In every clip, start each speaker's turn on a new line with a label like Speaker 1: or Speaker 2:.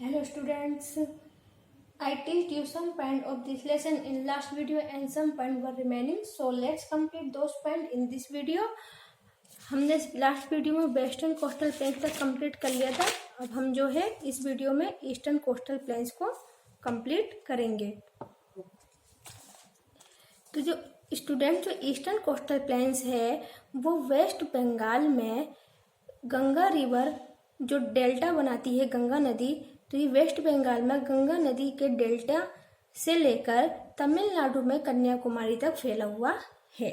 Speaker 1: Hello students, I teach you some point of this lesson in last video and some point were remaining. So let's complete those point in this video. हमने last video में western coastal planes तक complete कर लिया था। अब हम जो है इस वीडियो में ईस्टर्न कोस्टल प्लेन्स को कंप्लीट करेंगे। तो जो स्टूडेंट जो ईस्टर्न कोस्टल प्लेन्स है वो वेस्ट बंगाल में गंगा रिवर जो डेल्टा बनाती है गंगा नदी, तो ये वेस्ट बंगाल में गंगा नदी के डेल्टा से लेकर तमिलनाडु में कन्याकुमारी तक फैला हुआ है।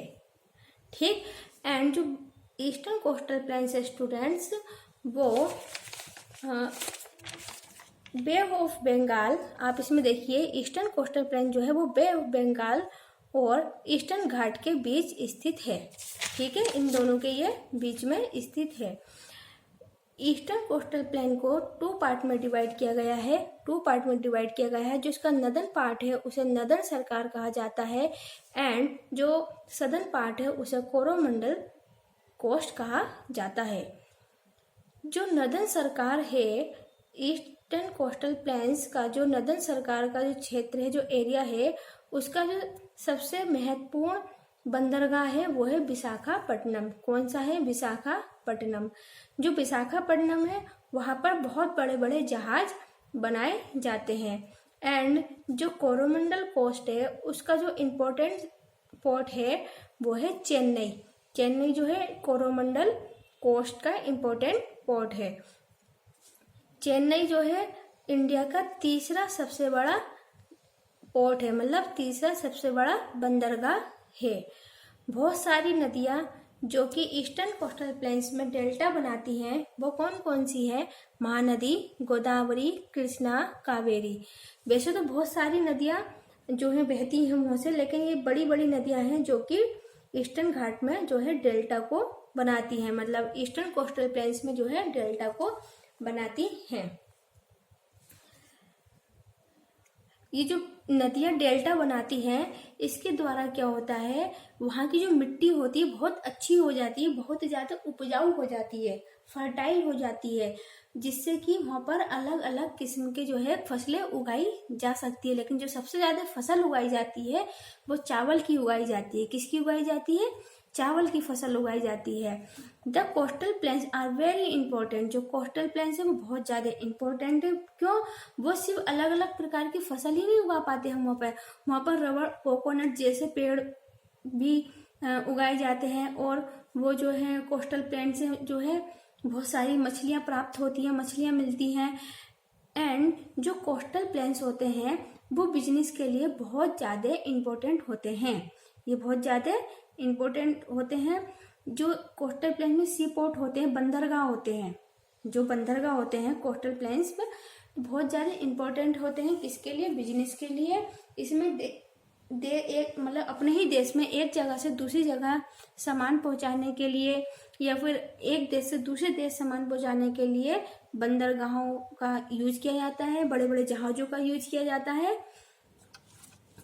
Speaker 1: ठीक। एंड जो ईस्टर्न कोस्टल प्लेन्स है स्टूडेंट्स वो बे ऑफ बंगाल, आप इसमें देखिए ईस्टर्न कोस्टल प्लेन जो है वो बे ऑफ बंगाल और ईस्टर्न घाट के बीच स्थित है। ठीक है, इन दोनों के ये बीच में स्थित है। ईस्टर्न कोस्टल प्लेन को टू पार्ट में डिवाइड किया गया है। जो इसका नदर्न पार्ट है उसे नदर्न सरकार कहा जाता है एंड जो सदर्न पार्ट है उसे कोरोमंडल कोस्ट कहा जाता है। जो नदर्न सरकार है ईस्टर्न कोस्टल प्लेन्स का, जो नदर्न सरकार का जो क्षेत्र है, जो एरिया है, उसका जो सबसे महत्वपूर्ण बंदरगाह है वो है विशाखापट्टनम। कौन सा है? विशाखापट्टनम। जो विशाखापट्टनम है वहाँ पर बहुत बड़े बड़े जहाज बनाए जाते हैं। एंड जो कोरोमंडल कोस्ट है उसका जो इम्पोर्टेंट पोर्ट है वो है चेन्नई। चेन्नई जो है कोरोमंडल कोस्ट का इम्पोर्टेंट पोर्ट है। चेन्नई जो है इंडिया का तीसरा सबसे बड़ा पोर्ट है, मतलब तीसरा सबसे बड़ा बंदरगाह है। बहुत सारी नदियां जो कि ईस्टर्न कोस्टल प्लेन्स में डेल्टा बनाती हैं वो कौन कौन सी है? महानदी, गोदावरी, कृष्णा, कावेरी। वैसे तो बहुत सारी नदियां जो है बहती हैं वहाँ से, लेकिन ये बड़ी बड़ी नदियां हैं जो कि ईस्टर्न घाट में जो है डेल्टा को बनाती हैं, मतलब ईस्टर्न कोस्टल प्लेन्स में जो है डेल्टा को बनाती हैं। ये जो नदियां डेल्टा बनाती हैं इसके द्वारा क्या होता है, वहाँ की जो मिट्टी होती है बहुत अच्छी हो जाती है, बहुत ज़्यादा उपजाऊ हो जाती है, फर्टाइल हो जाती है, जिससे कि वहाँ पर अलग अलग किस्म के जो है फसलें उगाई जा सकती है। लेकिन जो सबसे ज़्यादा फसल उगाई जाती है वो चावल की उगाई जाती है। किसकी उगाई जाती है? चावल की फसल उगाई जाती है। The coastal plains are very important. जो कोस्टल प्लेन्स है वो बहुत ज़्यादा इंपॉर्टेंट है। क्यों? वो सिर्फ अलग अलग प्रकार की फसल ही नहीं उगा पाते हम वहाँ पर रबर, कोकोनट जैसे पेड़ भी उगाए जाते हैं। और वो जो है कोस्टल प्लेन से जो है बहुत सारी मछलियाँ प्राप्त होती हैं, मछलियाँ मिलती हैं। एंड जो कोस्टल प्लेन्स होते हैं वो बिजनेस के लिए बहुत ज़्यादा इम्पोर्टेंट होते हैं। ये बहुत ज़्यादा इम्पोर्टेंट होते हैं। जो कोस्टल प्लेन में सी पोर्ट होते हैं, बंदरगाह होते हैं, जो बंदरगाह होते हैं कोस्टल प्लेन्स में बहुत ज़्यादा इम्पोर्टेंट होते हैं। किसके लिए? बिजनेस के लिए। इसमें एक मतलब अपने ही देश में एक जगह से दूसरी जगह सामान पहुंचाने के लिए या फिर एक देश से दूसरे देश सामान पहुंचाने के लिए बंदरगाहों का यूज किया जाता है, बड़े बड़े जहाज़ों का यूज किया जाता है।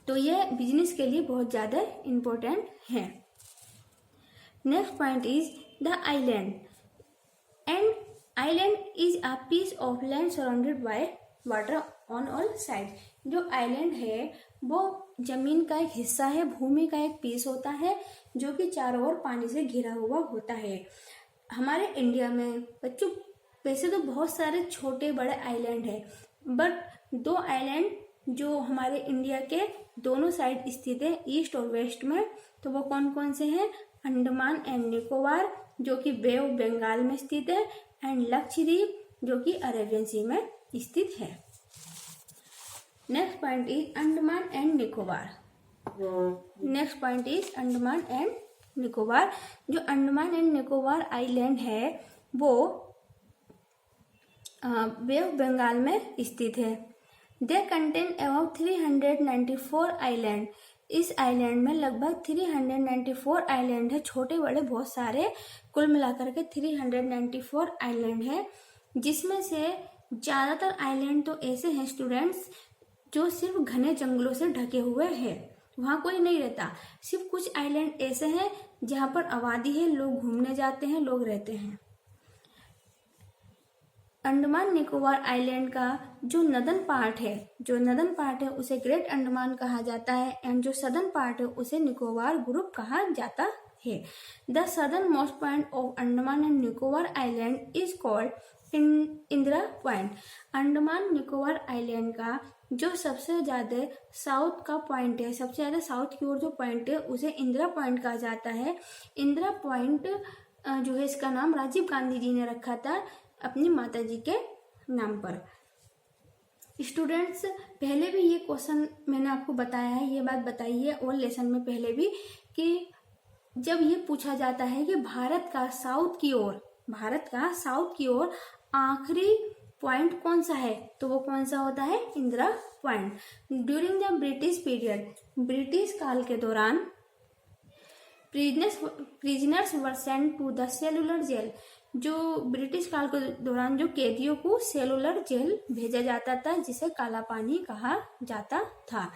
Speaker 1: तो ये बिजनेस के लिए बहुत ज़्यादा इम्पोर्टेंट है। Next point is the island. And island is a piece of land surrounded by water on all side. जो आइलैंड है वो जमीन का एक हिस्सा है, भूमि का एक पीस होता है जो कि चारों ओर पानी से घिरा हुआ होता है। हमारे इंडिया में बच्चों वैसे तो बहुत सारे छोटे बड़े आइलैंड है, बट दो आइलैंड जो हमारे इंडिया के दोनों साइड स्थित है, ईस्ट और वेस्ट में, तो वो कौन कौन से हैं? अंडमान एंड निकोबार जो कि बे ऑफ बंगाल में स्थित है, एंड लक्षद्वीप जो कि अरेबियन सी में स्थित है। Next point is Andaman and Nicobar. Next point is Andaman and Nicobar. जो अंडमान एंड निकोबार आइलैंड है वो बे ऑफ बंगाल में स्थित है। They contain about 394 island. इस आइलैंड में लगभग 394 आइलैंड है, छोटे बड़े बहुत सारे, कुल मिलाकर के 394 आइलैंड है, जिसमें से ज़्यादातर आइलैंड तो ऐसे हैं स्टूडेंट्स जो सिर्फ घने जंगलों से ढके हुए हैं, वहाँ कोई नहीं रहता। सिर्फ कुछ आइलैंड ऐसे हैं जहाँ पर आबादी है, लोग घूमने जाते हैं, लोग रहते हैं। अंडमान निकोबार आइलैंड का जो नदन पार्ट है उसे ग्रेट अंडमान कहा जाता है एंड जो सदर्न पार्ट है उसे निकोबार ग्रुप कहा जाता है। The southern most point of Andaman and Nicobar island is called Indira point. Andaman Nicobar island का जो सबसे ज्यादा साउथ का पॉइंट है, सबसे ज्यादा साउथ की ओर जो पॉइंट है उसे इंदिरा पॉइंट कहा जाता है। इंदिरा पॉइंट जो है इसका नाम राजीव गांधी जी ने रखा था अपनी माता जी के नाम पर। स्टूडेंट्स, पहले भी ये क्वेश्चन मैंने आपको बताया है, ये बात बताई है और लेसन में पहले भी कि जब ये पूछा जाता है कि भारत का साउथ की ओर आखिरी पॉइंट कौन सा है, तो वो कौन सा होता है? Indira point. During the British period, British काल के दौरान prisoners were sent to the cellular jail. जो ब्रिटिश काल के दौरान जो कैदियों को सेलुलर जेल भेजा जाता था जिसे काला पानी कहा जाता था।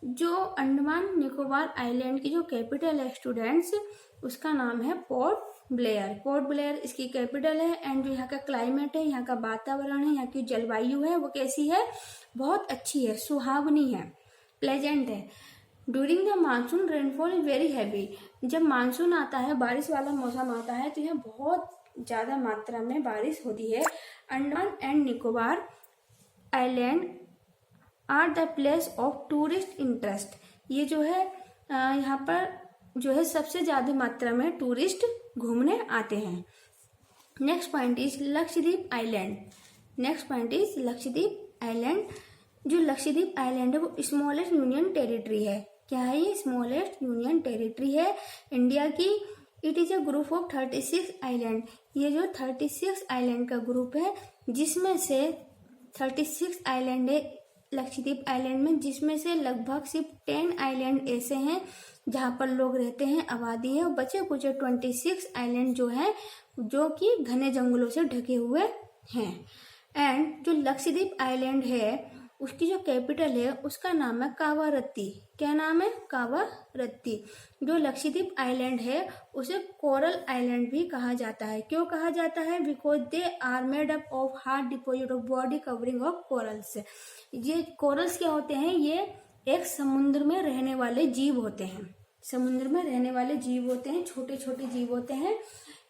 Speaker 1: जो अंडमान निकोबार आइलैंड की जो कैपिटल है स्टूडेंट्स, उसका नाम है पोर्ट ब्लेयर इसकी कैपिटल है। एंड जो यहाँ का क्लाइमेट है, यहाँ का वातावरण है, यहाँ की जलवायु है वो कैसी है? बहुत अच्छी है, सुहावनी है, प्लेजेंट है। During the monsoon rainfall is very heavy. जब मानसून आता है, बारिश वाला मौसम आता है, तो यहाँ बहुत ज्यादा मात्रा में बारिश होती है। Andaman and Nicobar island are the place of tourist interest. ये जो है यहाँ पर जो है सबसे ज्यादा मात्रा में टूरिस्ट घूमने आते हैं। Next point is Lakshadweep island. जो लक्षद्वीप आइलैंड है वो स्मॉलेस्ट यूनियन टेरिटरी है। क्या है ये? स्मॉलेस्ट यूनियन टेरिटरी है इंडिया की। It is a group of 36 island. ये जो 36 आइलैंड का ग्रुप है, जिसमें से 36 आइलैंड है लक्षद्वीप आइलैंड में, जिसमें से लगभग सिर्फ 10 आइलैंड ऐसे हैं जहाँ पर लोग रहते हैं, आबादी है, और बचे कुछ 26 आइलैंड जो है जो कि घने जंगलों से ढके हुए हैं। एंड जो लक्षद्वीप आइलैंड है उसकी जो कैपिटल है उसका नाम है कावारत्ती। क्या नाम है? कावारत्ती। जो लक्षद्वीप आइलैंड है उसे कोरल आइलैंड भी कहा जाता है। क्यों कहा जाता है? Because they are made up of hard deposit of body covering of corals. ये कोरल्स क्या होते हैं? ये एक समुद्र में रहने वाले जीव होते हैं। छोटे छोटे जीव होते हैं।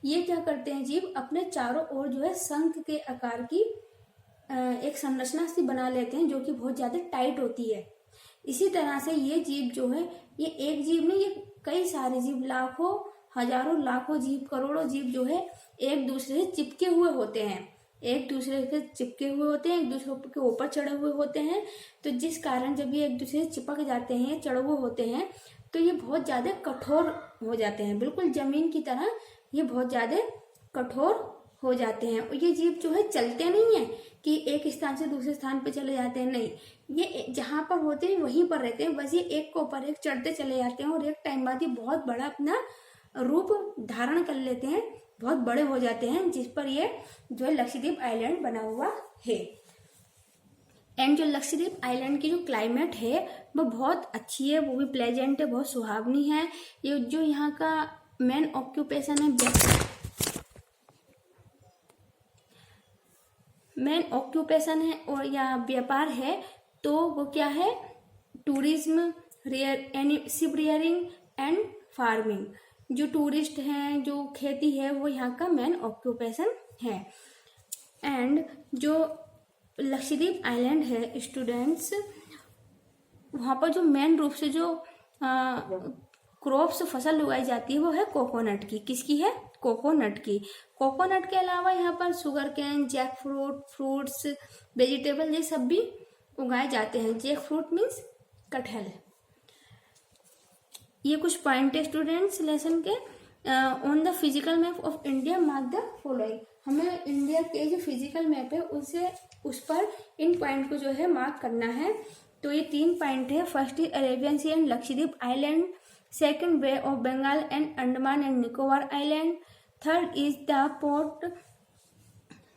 Speaker 1: ये क्या करते हैं जीव? अपने चारों ओर जो है शंख के आकार की एक संरचना सी बना लेते हैं जो कि बहुत ज्यादा टाइट होती है। इसी तरह से ये जीव जो है, ये एक जीव नहीं, ये कई सारे जीव, लाखों हजारों लाखों जीव, करोड़ों जीव जो है एक दूसरे से चिपके हुए होते हैं, एक दूसरे के ऊपर चढ़े हुए होते हैं। तो जिस कारण जब ये एक दूसरे से चिपक जाते हैं, चढ़े हुए होते हैं, तो ये बहुत ज्यादा कठोर हो जाते हैं, बिल्कुल जमीन की तरह ये बहुत ज्यादा कठोर हो जाते हैं। और ये जीव जो है चलते नहीं है कि एक स्थान से दूसरे स्थान पे चले जाते हैं, नहीं, ये जहां पर होते हैं वहीं पर रहते हैं। बस ये एक के ऊपर एक चढ़ते चले जाते हैं और एक टाइम बाद ये बहुत बड़ा अपना रूप धारण कर लेते हैं, बहुत बड़े हो जाते हैं, जिस पर ये जो है लक्षद्वीप आइलैंड बना हुआ है। एंड जो लक्षद्वीप आइलैंड की जो क्लाइमेट है वो बहुत अच्छी है, वो भी प्लेजेंट है, बहुत सुहावनी है। ये जो यहाँ का मेन ऑक्यूपेशन है और या व्यापार है, तो वो क्या है? Tourism, ship rearing and farming. जो टूरिस्ट हैं, जो खेती है, वो यहाँ का मेन ऑक्यूपेशन है। एंड जो लक्षद्वीप आइलैंड है स्टूडेंट्स, वहाँ पर जो मेन रूप से जो क्रॉप्स फसल उगाई जाती है वो है कोकोनट की। किसकी है? कोकोनट की। कोकोनट के अलावा यहाँ पर sugarcane, jackfruit, fruits, vegetable ये सब भी उगाए जाते हैं। जैक फ्रूट मीन्स कटहल। ये कुछ पॉइंट है स्टूडेंट्स लेसन के। On the physical map of India mark the following. हमें इंडिया के जो फिजिकल मैप है उस पर इन पॉइंट को जो है मार्क करना है। तो ये 3 पॉइंट है। First is Arabian sea and Lakshadweep island, second bay of Bengal and Andaman and Nicobar island, third is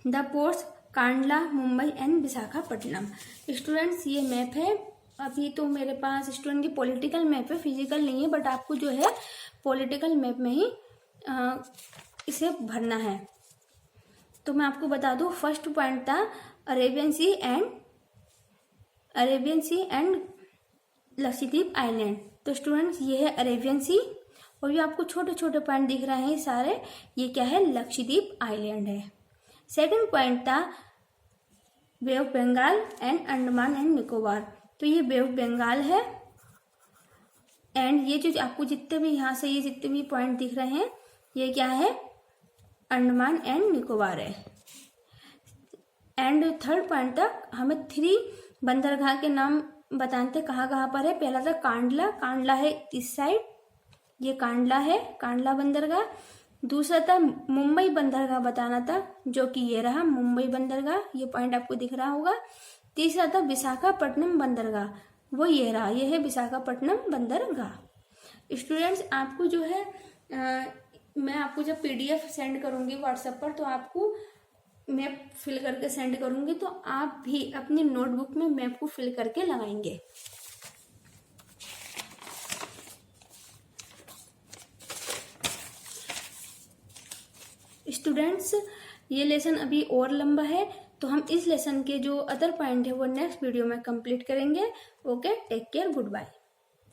Speaker 1: the ports Kandla, Mumbai and Visakhapatnam. Students ये मैप है। अभी तो मेरे पास स्टूडेंट की पॉलिटिकल मैप है, फिजिकल नहीं है, बट आपको जो है पॉलिटिकल मैप में ही इसे भरना है। तो मैं आपको बता दूं, फर्स्ट पॉइंट था Arabian sea and Lakshadweep island. तो स्टूडेंट्स ये है अरेबियन सी, और ये आपको छोटे छोटे पॉइंट दिख रहे हैं सारे, ये क्या है, लक्षद्वीप आइलैंड है। सेकंड पॉइंट था bay of Bengal and Andaman and Nicobar. तो ये बे ऑफ बंगाल है, एंड ये जो आपको जितने भी यहाँ से ये जितने भी पॉइंट दिख रहे हैं, ये क्या है, अंडमान एंड निकोबार है। एंड थर्ड पॉइंट तक हमें 3 बंदरगाह के नाम बताते थे, कहाँ कहाँ पर है। पहला था कांडला है इस साइड, ये कांडला है, कांडला बंदरगाह। दूसरा था मुंबई बंदरगाह बताना था, जो कि ये रहा मुंबई बंदरगाह, ये पॉइंट आपको दिख रहा होगा। तीसरा था विशाखापट्टनम बंदरगाह, वो ये रहा, ये है विशाखापट्टनम बंदरगाह। स्टूडेंट्स आपको जो है मैं आपको जब PDF सेंड करूंगी व्हाट्सएप पर, तो आपको मैप फिल करके सेंड करूंगी, तो आप भी अपनी नोटबुक में मैप को फिल करके लगाएंगे। स्टूडेंट्स ये लेसन अभी और लंबा है, तो हम इस लेसन के जो अदर पॉइंट है वो नेक्स्ट वीडियो में कंप्लीट करेंगे। Okay, take care, good bye.